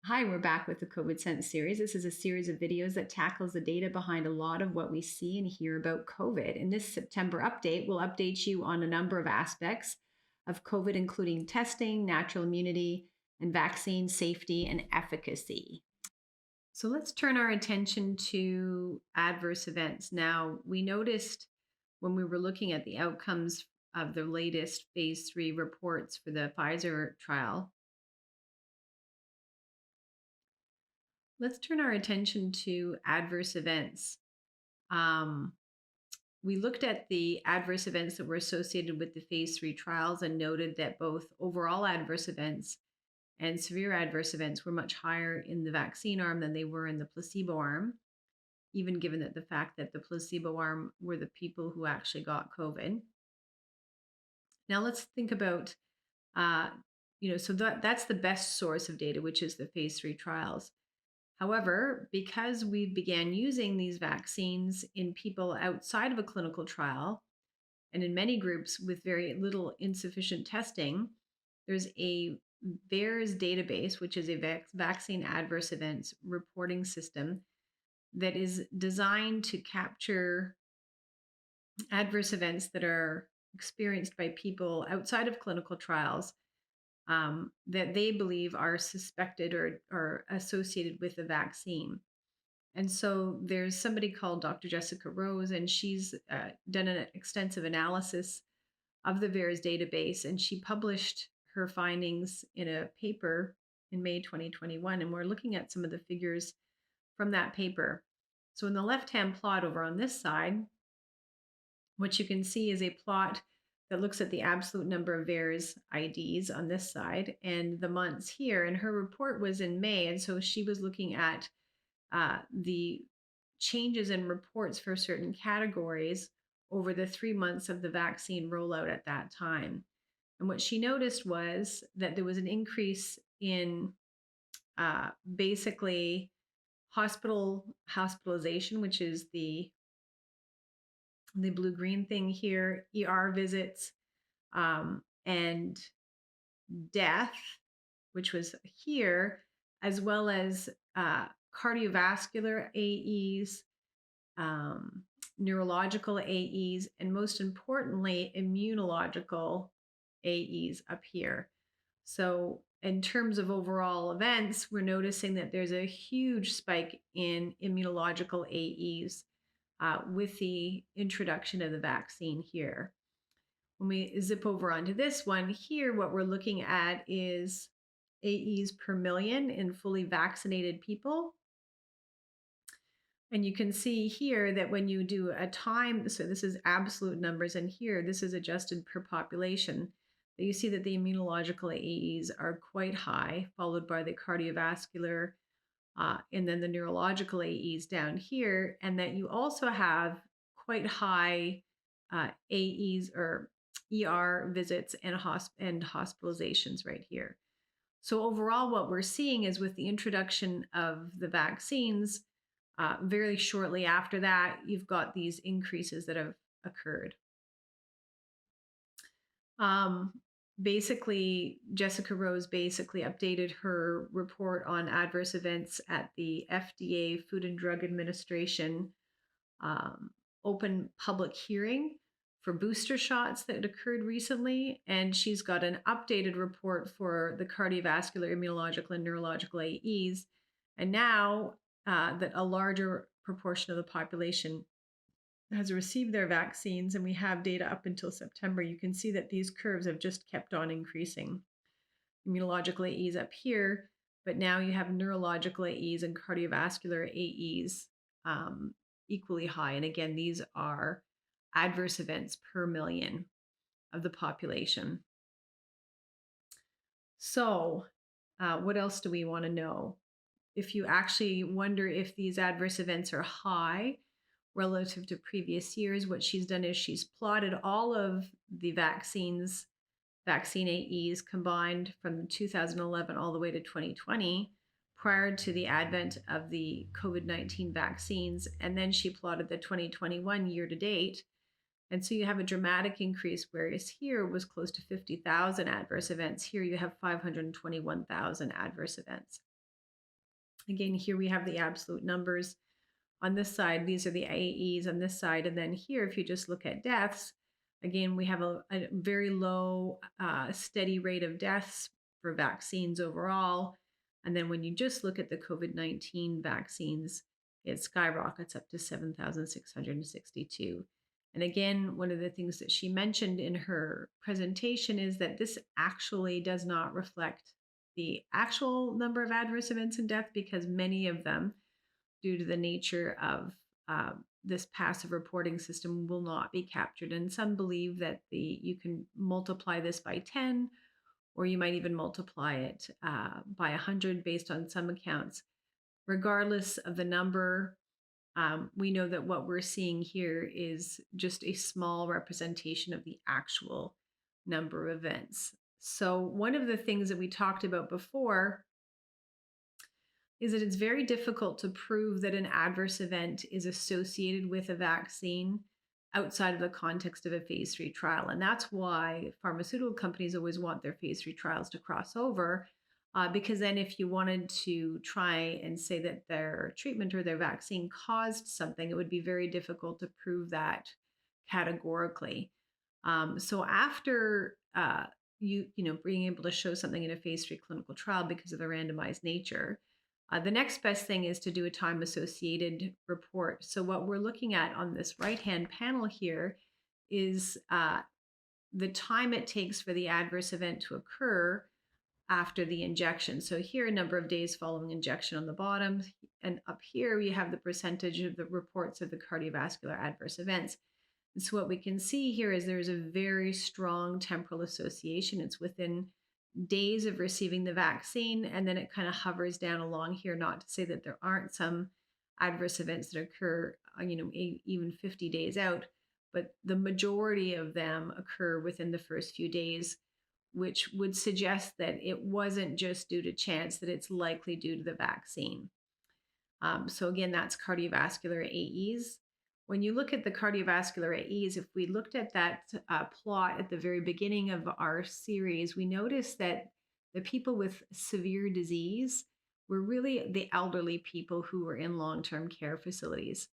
Hi, we're back with the COVID Sense series. This is a series of videos that tackles the data behind a lot of what we see and hear about COVID. In this September update, we'll update you on a number of aspects of COVID, including testing, natural immunity, and vaccine safety and efficacy. So let's turn our attention to adverse events. Now, we noticed when we were looking at the outcomes of the latest phase 3 reports for the Pfizer trial. Let's turn our attention to adverse events. Um, we looked at the adverse events that were associated with the phase 3 trials and noted that both overall adverse events and severe adverse events were much higher in the vaccine arm than they were in the placebo arm, even given that the fact that the placebo arm were the people who actually got COVID. Now let's think about, uh, so that's the best source of data, which is the phase 3 trials. However, because we began using these vaccines in people outside of a clinical trial and in many groups with very little insufficient testing, there's a VAERS database, which is a vaccine adverse events reporting system that is designed to capture adverse events that are experienced by people outside of clinical trials that they believe are suspected or associated with the vaccine. And so there's somebody called Dr. Jessica Rose, and she's done an extensive analysis of the VAERS database, and she published her findings in a paper in May 2021. And we're looking at some of the figures from that paper. So in the left-hand plot over on this side, what you can see is a plot that looks at the absolute number of VAERS IDs on this side and the months here. And her report was in May. And so she was looking at the changes in reports for certain categories over the 3 months of the vaccine rollout at that time. And what she noticed was that there was an increase in basically hospitalization, which is the blue-green thing here, ER visits, and death, which was here, as well as cardiovascular AEs, neurological AEs, and most importantly, immunological AEs up here. So in terms of overall events, we're noticing that there's a huge spike in immunological AEs with the introduction of the vaccine here. When we zip over onto this one here, what we're looking at is AEs per million in fully vaccinated people. And you can see here that when you do a time, so this is absolute numbers, and here this is adjusted per population, that you see that the immunological AEs are quite high, followed by the cardiovascular, and then the neurological AEs down here, and that you also have quite high AEs or ER visits and hospitalizations right here. So overall, what we're seeing is with the introduction of the vaccines, very shortly after that, you've got these increases that have occurred. Basically, Jessica Rose basically updated her report on adverse events at the FDA Food and Drug Administration open public hearing for booster shots that occurred recently. And she's got an updated report for the cardiovascular, immunological, and neurological AEs. And now that a larger proportion of the population has received their vaccines, and we have data up until September, you can see that these curves have just kept on increasing. Immunological AEs up here, but now you have neurological AEs and cardiovascular AEs equally high. And again, these are adverse events per million of the population. So what else do we want to know? If you actually wonder if these adverse events are high relative to previous years, what she's done is she's plotted all of the vaccine AEs combined from 2011 all the way to 2020 prior to the advent of the COVID-19 vaccines. And then she plotted the 2021 year to date. And so you have a dramatic increase, whereas here was close to 50,000 adverse events. Here you have 521,000 adverse events. Again, here we have the absolute numbers. On this side, these are the AEs on this side. And then here, if you just look at deaths, again, we have a very low, steady rate of deaths for vaccines overall. And then when you just look at the COVID-19 vaccines, it skyrockets up to 7,662. And again, one of the things that she mentioned in her presentation is that this actually does not reflect the actual number of adverse events and death, because many of them, due to the nature of this passive reporting system, will not be captured. And some believe that you can multiply this by 10, or you might even multiply it by 100 based on some accounts. Regardless of the number, we know that what we're seeing here is just a small representation of the actual number of events. So one of the things that we talked about before is that it's very difficult to prove that an adverse event is associated with a vaccine outside of the context of a phase 3 trial. And that's why pharmaceutical companies always want their phase 3 trials to cross over, because then if you wanted to try and say that their treatment or their vaccine caused something, it would be very difficult to prove that categorically. So after being able to show something in a phase 3 clinical trial because of the randomized nature, the next best thing is to do a time associated report. So, what we're looking at on this right hand panel here is the time it takes for the adverse event to occur after the injection. So, here, a number of days following injection on the bottom. And up here, we have the percentage of the reports of the cardiovascular adverse events. And so, what we can see here is there's a very strong temporal association. It's within days of receiving the vaccine, and then it kind of hovers down along here. Not to say that there aren't some adverse events that occur, even 50 days out, but the majority of them occur within the first few days, which would suggest that it wasn't just due to chance, that it's likely due to the vaccine. So again, that's cardiovascular AEs. When you look at the cardiovascular AEs, if we looked at that plot at the very beginning of our series, we noticed that the people with severe disease were really the elderly people who were in long-term care facilities.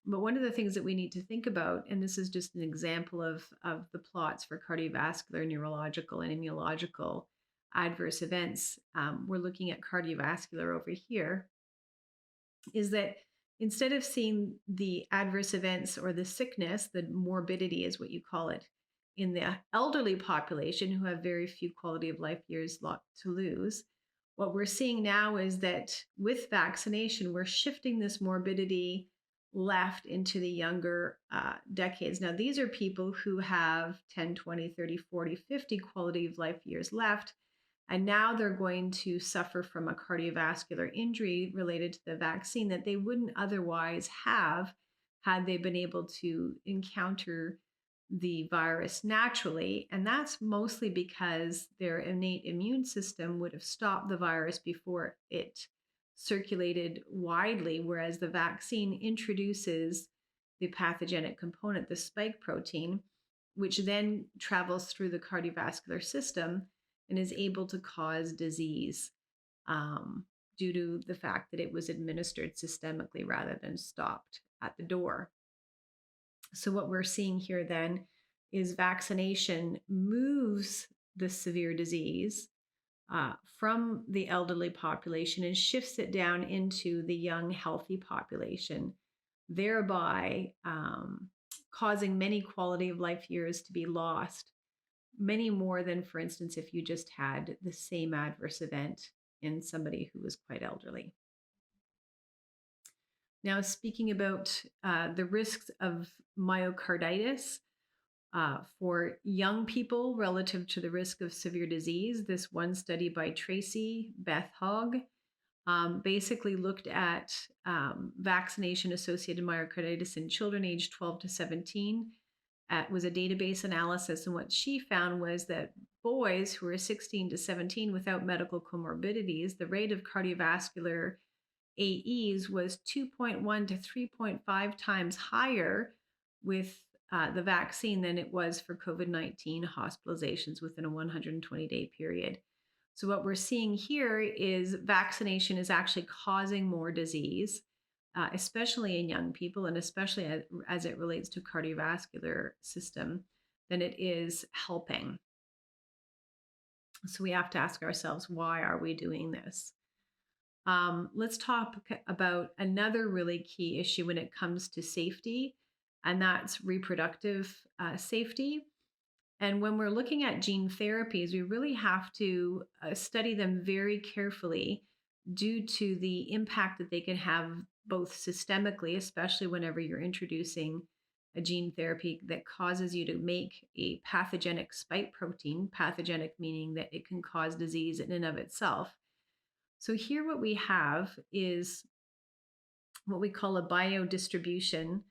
But one of the things that we need to think about, and this is just an example of the plots for cardiovascular, neurological, and immunological adverse events, we're looking at cardiovascular over here, is that instead of seeing the adverse events or the sickness, the morbidity is what you call it, in the elderly population who have very few quality of life years to lose, what we're seeing now is that with vaccination, we're shifting this morbidity left into the younger decades. Now, these are people who have 10, 20, 30, 40, 50 quality of life years left. And now they're going to suffer from a cardiovascular injury related to the vaccine that they wouldn't otherwise have had they been able to encounter the virus naturally. And that's mostly because their innate immune system would have stopped the virus before it circulated widely, whereas the vaccine introduces the pathogenic component, the spike protein, which then travels through the cardiovascular system and is able to cause disease due to the fact that it was administered systemically rather than stopped at the door. So what we're seeing here then is vaccination moves the severe disease from the elderly population and shifts it down into the young, healthy population, thereby causing many quality of life years to be lost, many more than, for instance, if you just had the same adverse event in somebody who was quite elderly. Now, speaking about the risks of myocarditis for young people relative to the risk of severe disease, this one study by Tracy Beth Hogg basically looked at vaccination-associated myocarditis in children aged 12 to 17. It was a database analysis, and what she found was that boys who were 16 to 17 without medical comorbidities, the rate of cardiovascular AEs was 2.1 to 3.5 times higher with the vaccine than it was for COVID-19 hospitalizations within a 120-day period. So, what we're seeing here is vaccination is actually causing more disease, especially in young people, and especially as it relates to cardiovascular system, than it is helping. So, we have to ask ourselves, why are we doing this? Let's talk about another really key issue when it comes to safety, and that's reproductive safety. And when we're looking at gene therapies, we really have to study them very carefully due to the impact that they can have both systemically, especially whenever you're introducing a gene therapy that causes you to make a pathogenic spike protein, pathogenic meaning that it can cause disease in and of itself. So, here what we have is what we call a biodistribution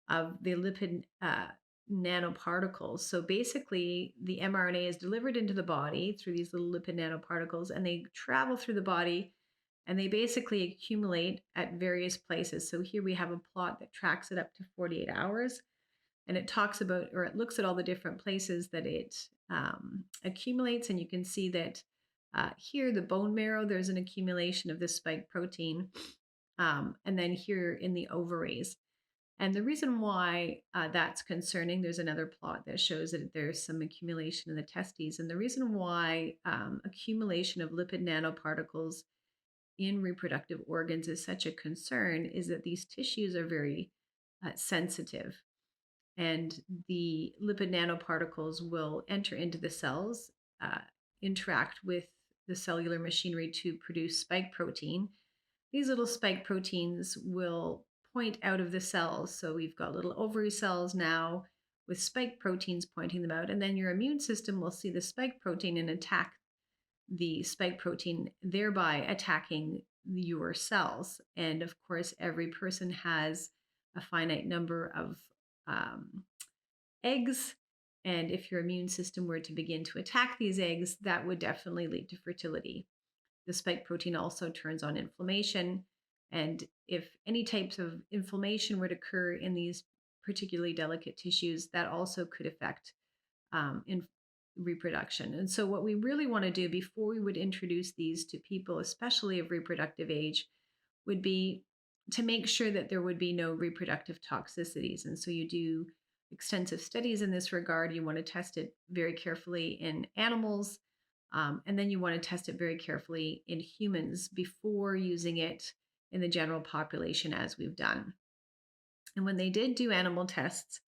of the lipid nanoparticles. So basically, the mRNA is delivered into the body through these little lipid nanoparticles, and they travel through the body and they basically accumulate at various places. So here we have a plot that tracks it up to 48 hours, and it talks about, or it looks at all the different places that it accumulates. And you can see that here, the bone marrow, there's an accumulation of this spike protein. And then here in the ovaries. And the reason why that's concerning, there's another plot that shows that there's some accumulation in the testes. And the reason why accumulation of lipid nanoparticles in reproductive organs is such a concern is that these tissues are very sensitive. And the lipid nanoparticles will enter into the cells, uh, interact with the cellular machinery to produce spike protein. These little spike proteins will point out of the cells. So we've got little ovary cells now with spike proteins pointing them out. And then your immune system will see the spike protein and attack the spike protein, thereby attacking your cells. And of course, every person has a finite number of um, eggs. And if your immune system were to begin to attack these eggs, that would definitely lead to fertility. The spike protein also turns on inflammation. And if any types of inflammation were to occur in these particularly delicate tissues, that also could affect in reproduction. And so, what we really want to do before we would introduce these to people, especially of reproductive age, would be to make sure that there would be no reproductive toxicities. And so, you do extensive studies in this regard. You want to test it very carefully in animals, and then you want to test it very carefully in humans before using it in the general population, as we've done. And when they did do animal tests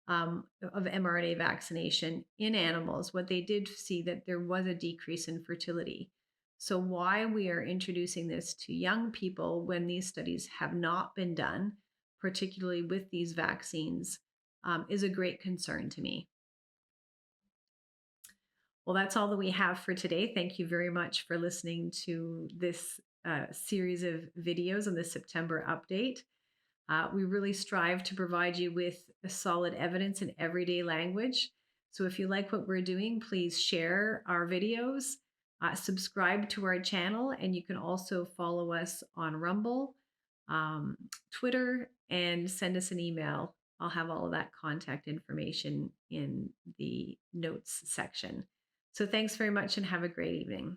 of mRNA vaccination in animals, what they did see that there was a decrease in fertility. So, why we are introducing this to young people when these studies have not been done, particularly with these vaccines, is a great concern to me. Well, that's all that we have for today. Thank you very much for listening to this series of videos on the September update. We really strive to provide you with a solid evidence in everyday language. So if you like what we're doing, please share our videos, subscribe to our channel, and you can also follow us on Rumble, Twitter, and send us an email. I'll have all of that contact information in the notes section. So thanks very much and have a great evening.